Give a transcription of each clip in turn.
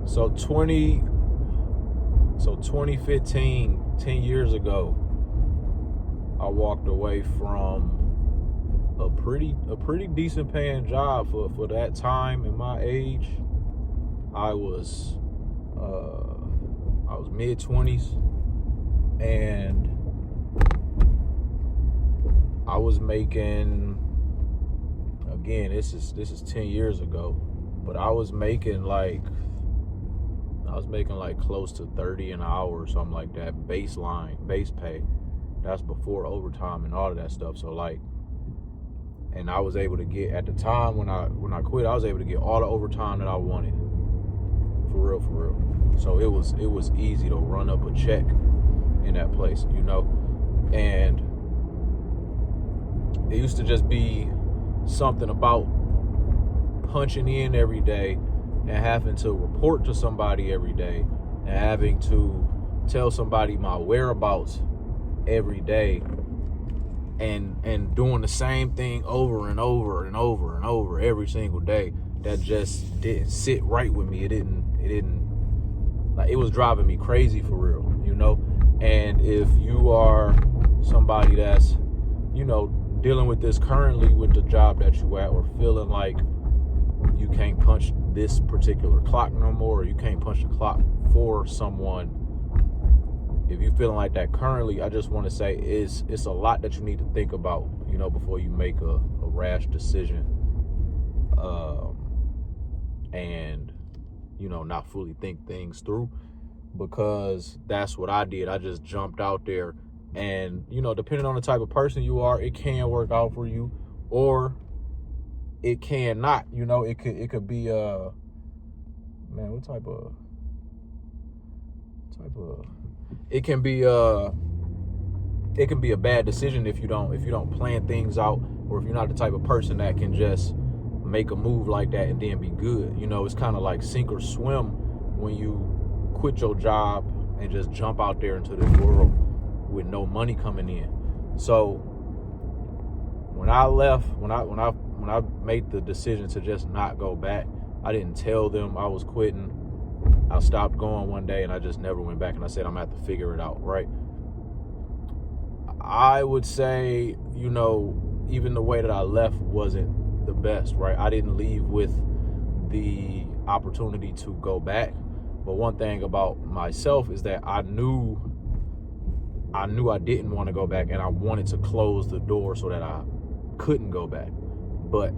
So 2015, 10 years ago, I walked away from a pretty decent paying job for that time and my age. I was mid-20s, and I was making, again, this is 10 years ago, but I was making like close to 30 an hour or something like that, base pay. That's before overtime and all of that stuff. So like, and I was able to get, at the time when I quit, I was able to get all the overtime that I wanted. For real. So it was easy to run up a check in that place, you know? And it used to just be something about punching in every day and having to report to somebody every day and having to tell somebody my whereabouts every day and doing the same thing over and over every single day. That just didn't sit right with me. It didn't like, it was driving me crazy for real, you know? And if you are somebody that's, you know, dealing with this currently with the job that you at, or feeling like you can't punch this particular clock no more, or you can't punch the clock for someone, if you're feeling like that currently, I just want to say it's a lot that you need to think about, you know, before you make a rash decision, and, you know, not fully think things through, because that's what I did. I just jumped out there, and, you know, depending on the type of person you are, it can work out for you, or it can not. You know, it could be man, it can be a bad decision if you don't plan things out, or if you're not the type of person that can just make a move like that and then be good. You know, it's kind of like sink or swim when you quit your job and just jump out there into this world with no money coming in. So when I left, when I made the decision to just not go back, I didn't tell them I was quitting. I stopped going one day and I just never went back, and I said I'm gonna have to figure it out, right? I would say, you know, even the way that I left wasn't the best, right? I didn't leave with the opportunity to go back. But one thing about myself is that I knew I didn't want to go back, and I wanted to close the door so that I couldn't go back. But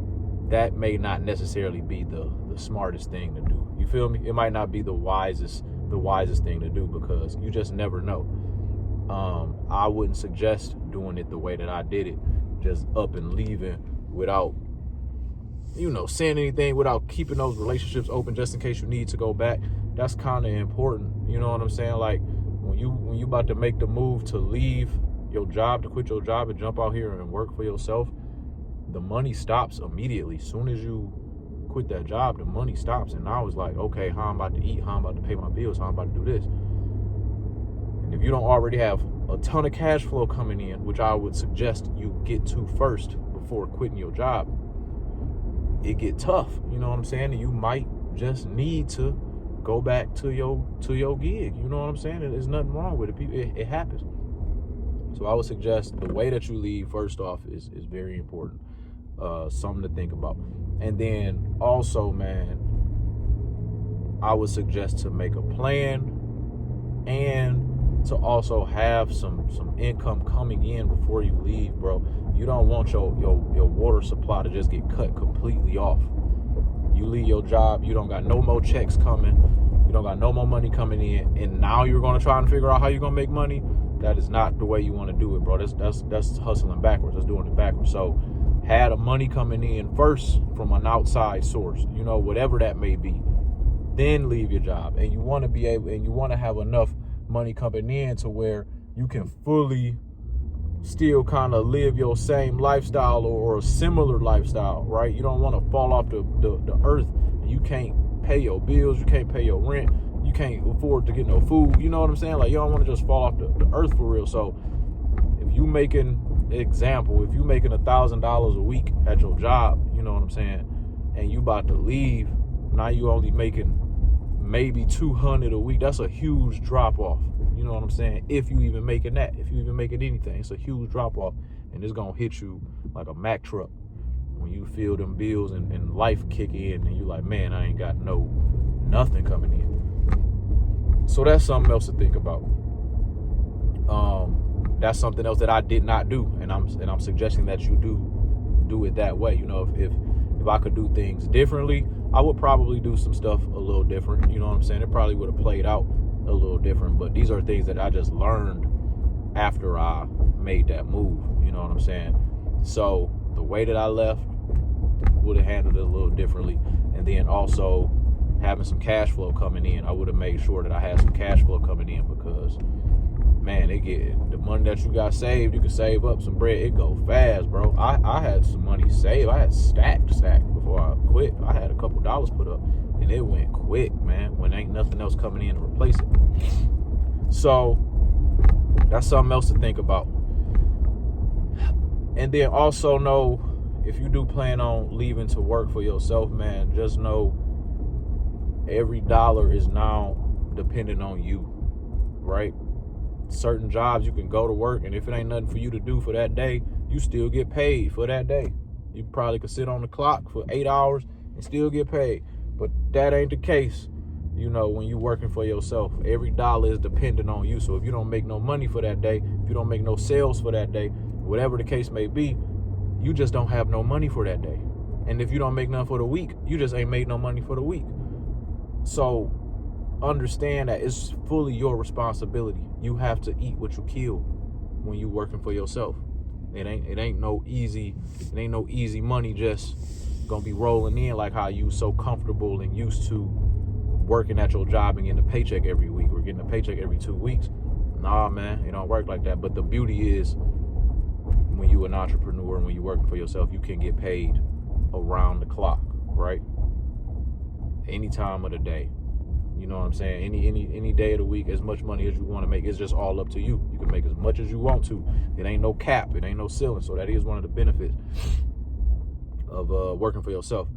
that may not necessarily be the smartest thing to do. You feel me? It might not be the wisest thing to do, because you just never know. I wouldn't suggest doing it the way that I did it, just up and leaving without, you know, saying anything, without keeping those relationships open just in case you need to go back. That's kind of important. You know what I'm saying? Like, when you about to make the move to leave your job, to quit your job and jump out here and work for yourself, the money stops immediately. As soon as you quit that job, the money stops. And I was like, okay, how I'm about to eat, how I'm about to pay my bills, how I'm about to do this. And if you don't already have a ton of cash flow coming in, which I would suggest you get to first before quitting your job, it get tough. You know what I'm saying? And you might just need to go back to your gig. You know what I'm saying? There's nothing wrong with it. It happens. So I would suggest the way that you leave, first off, is very important. Something to think about. And then also, man, I would suggest to make a plan, and to also have some income coming in before you leave, bro. You don't want your water supply to just get cut completely off. You leave your job, you don't got no more checks coming, you don't got no more money coming in, and now you're gonna try and figure out how you're gonna make money. That is not the way you want to do it, bro. That's hustling backwards. That's doing it backwards. So had the money coming in first from an outside source, you know, whatever that may be. Then leave your job, and you want to be able, and you want to have enough money coming in to where you can fully still kind of live your same lifestyle or a similar lifestyle, right? You don't want to fall off the earth and you can't pay your bills, you can't pay your rent, you can't afford to get no food. You know what I'm saying? Like, you don't want to just fall off the earth for real. So if you making $1,000 a week at your job, you know what I'm saying, and you about to leave, now you only making maybe 200 a week. That's a huge drop off. You know what I'm saying? If you even making that, if you even making anything, it's a huge drop off, and it's gonna hit you like a Mack truck when you feel them bills and life kick in, and you like, man, I ain't got nothing coming in. So that's something else to think about. That's something else that I did not do, and I'm suggesting that you do it that way. You know, if I could do things differently, I would probably do some stuff a little different. You know what I'm saying? It probably would have played out a little different, but these are things that I just learned after I made that move. You know what I'm saying? So the way that I left, would have handled it a little differently. And then also having some cash flow coming in, I would have made sure that I had some cash flow coming in, because man, the money that you got saved, you can save up some bread. It go fast, bro. I had some money saved. I had stacked before I quit. I had a couple dollars put up, and it went quick, man, when ain't nothing else coming in to replace it. So that's something else to think about. And then also know, if you do plan on leaving to work for yourself, man, just know every dollar is now dependent on you, right? Certain jobs you can go to work, and if it ain't nothing for you to do for that day, you still get paid for that day. You probably could sit on the clock for 8 hours and still get paid, but that ain't the case. You know, when you're working for yourself, every dollar is dependent on you. So if you don't make no money for that day, if you don't make no sales for that day, whatever the case may be, you just don't have no money for that day. And if you don't make none for the week, you just ain't made no money for the week. So understand that it's fully your responsibility. You have to eat what you kill when you working for yourself. It ain't no easy money just gonna be rolling in like how you so comfortable and used to working at your job and getting a paycheck every week or getting a paycheck every 2 weeks. Nah, man, it don't work like that. But the beauty is, when you an entrepreneur and when you working for yourself, you can get paid around the clock, right? Any time of the day. You know what I'm saying? Any day of the week, as much money as you want to make. It's just all up to you. You can make as much as you want to. It ain't no cap. It ain't no ceiling. So that is one of the benefits of working for yourself.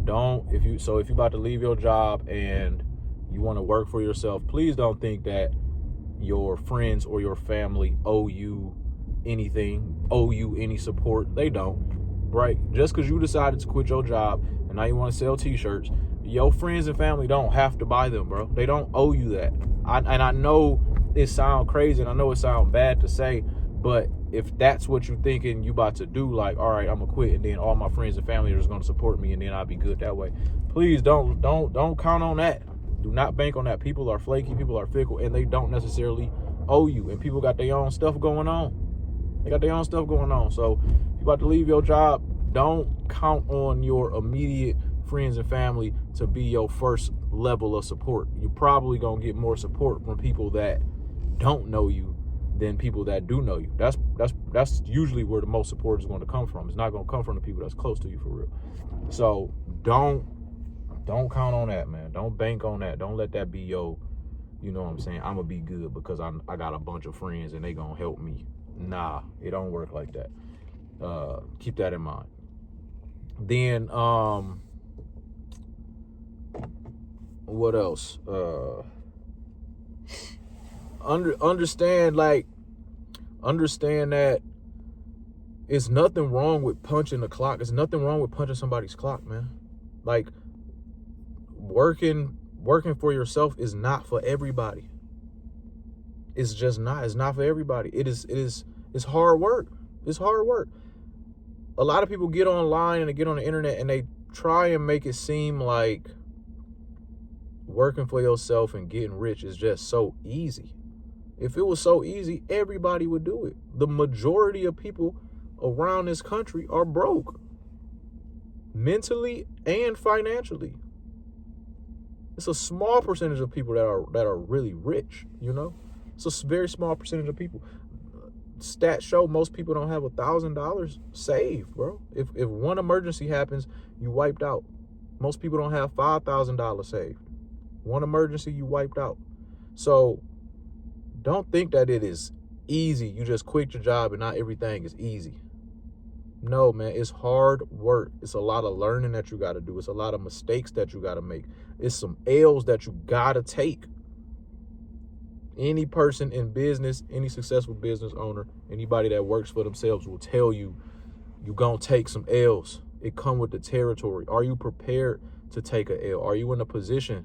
If you about to leave your job and you want to work for yourself, please don't think that your friends or your family owe you anything, owe you any support. They don't, right? Just because you decided to quit your job and now you want to sell t-shirts, your friends and family don't have to buy them, bro. They don't owe you that. I know it sounds crazy and I know it sounds bad to say, but if that's what you're thinking you about to do, like, all right, I'm gonna quit and then all my friends and family are just gonna support me and then I'll be good that way. Please don't count on that. Do not bank on that. People are flaky, people are fickle, and they don't necessarily owe you. And people got their own stuff going on. They got their own stuff going on. So if you're about to leave your job, don't count on your immediate friends and family to be your first level of support. You're probably gonna get more support from people that don't know you than people that do know you. That's usually where the most support is going to come from. It's not going to come from the people that's close to you for real. So don't count on that, man. Don't bank on that. Don't let that be your, you know what I'm saying, I'm gonna be good because I got a bunch of friends and they gonna help me. Nah, it don't work like that. Keep that in mind. Then what else? Understand that it's nothing wrong with punching the clock. There's nothing wrong with punching somebody's clock, man. Like, working for yourself is not for everybody. It's just not. It's not for everybody. It's hard work. It's hard work. A lot of people get online and they get on the internet and they try and make it seem like working for yourself and getting rich is just so easy. If it was so easy, everybody would do it. The majority of people around this country are broke, mentally and financially. It's a small percentage of people that are really rich, you know? It's a very small percentage of people. Stats show most people don't have $1,000 saved, bro. If one emergency happens, you wiped out. Most people don't have $5,000 saved. One emergency, you wiped out. So don't think that it is easy. You just quit your job and not everything is easy. No, man, it's hard work. It's a lot of learning that you got to do. It's a lot of mistakes that you got to make. It's some L's that you got to take. Any person in business, any successful business owner, anybody that works for themselves will tell you, you're going to take some L's. It come with the territory. Are you prepared to take a L? Are you in a position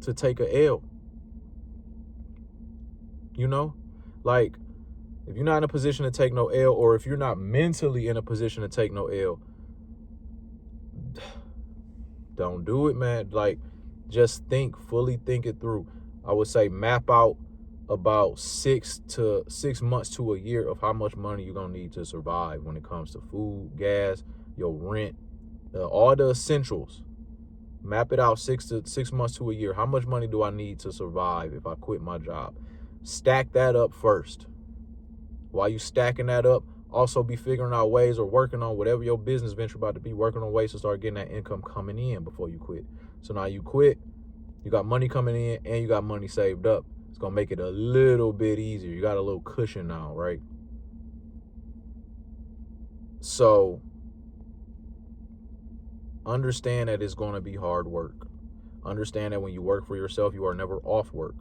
to take a L? You know, like, if you're not in a position to take no L, or if you're not mentally in a position to take no L, don't do it, man. Like, just fully think it through. I would say map out about 6 months to a year of how much money you're gonna need to survive when it comes to food, gas, your rent, all the essentials. Map it out 6 months to a year. How much money do I need to survive if I quit my job? Stack that up first. While you stacking that up, also be figuring out ways, or working on whatever your business venture about to be, working on ways to start getting that income coming in before you quit. So now you quit, you got money coming in, and you got money saved up. It's going to make it a little bit easier. You got a little cushion now, right? So understand that it's going to be hard work. Understand that when you work for yourself, you are never off work.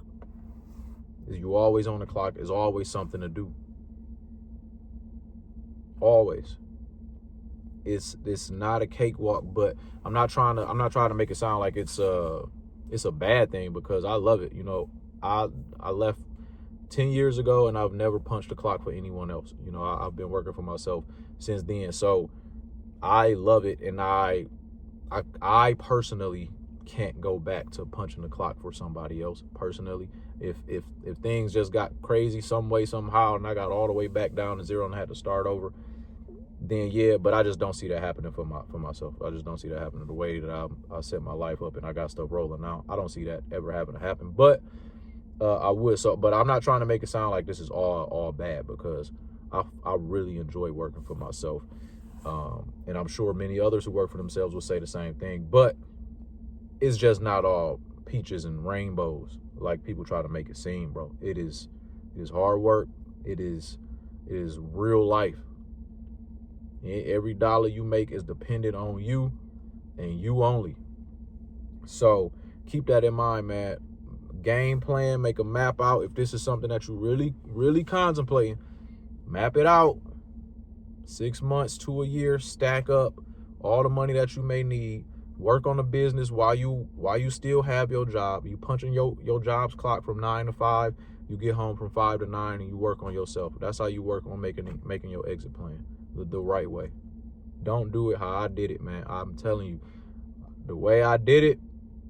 You always on the clock. There's always something to do. Always. It's not a cakewalk, but I'm not trying to make it sound like it's a bad thing, because I love it. You know, I left 10 years ago, and I've never punched the clock for anyone else. You know, I've been working for myself since then. So I love it, and I personally can't go back to punching the clock for somebody else personally. If things just got crazy some way, somehow, and I got all the way back down to zero and had to start over, then yeah, but I just don't see that happening for myself. I just don't see that happening the way that I set my life up and I got stuff rolling now. I don't see that ever having to happen, but I would. So, but I'm not trying to make it sound like this is all bad, because I really enjoy working for myself. And I'm sure many others who work for themselves will say the same thing, but it's just not all peaches and rainbows like people try to make it seem, bro. It is hard work. It is real life. Every dollar you make is dependent on you and you only. So keep that in mind, man. Game plan, make a map out. If this is something that you really contemplating, map it out. 6 months to a year, stack up all the money that you may need. Work on the business while you still have your job. You punching your job's clock from 9 to 5. You get home from 5 to 9, and you work on yourself. That's how you work on making your exit plan the right way. Don't do it how I did it, man. I'm telling you, the way I did it,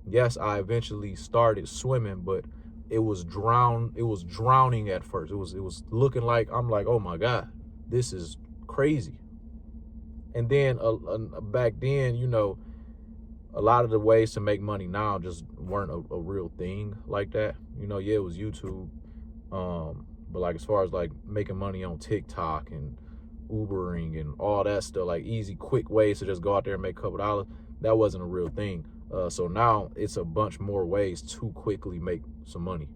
yes, I eventually started swimming, but it was drowning at first. It was looking like, I'm like, oh my God, this is crazy. And then back then, you know, a lot of the ways to make money now just weren't a real thing like that. You know, yeah, it was YouTube. But like, as far as like making money on TikTok and Ubering and all that stuff, like easy, quick ways to just go out there and make a couple dollars, that wasn't a real thing. So now it's a bunch more ways to quickly make some money.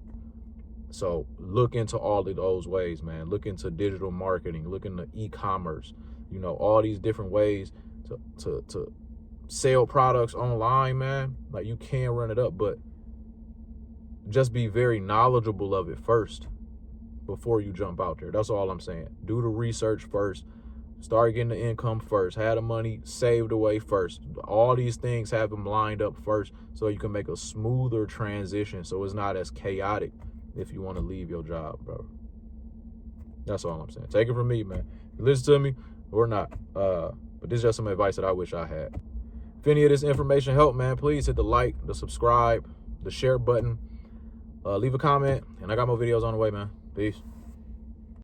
So look into all of those ways, man. Look into digital marketing, look into e-commerce, you know, all these different ways to sell products online, man. Like, you can run it up, but just be very knowledgeable of it first before you jump out there. That's all I'm saying. Do the research first. Start getting the income first. Have the money saved away first. All these things, have them lined up first so you can make a smoother transition, so it's not as chaotic if you want to leave your job, bro. That's all I'm saying. Take it from me, man. You listen to me or not. But this is just some advice that I wish I had. If any of this information helped, man, please hit the like, the subscribe, the share button. Leave a comment, and I got more videos on the way, man. Peace.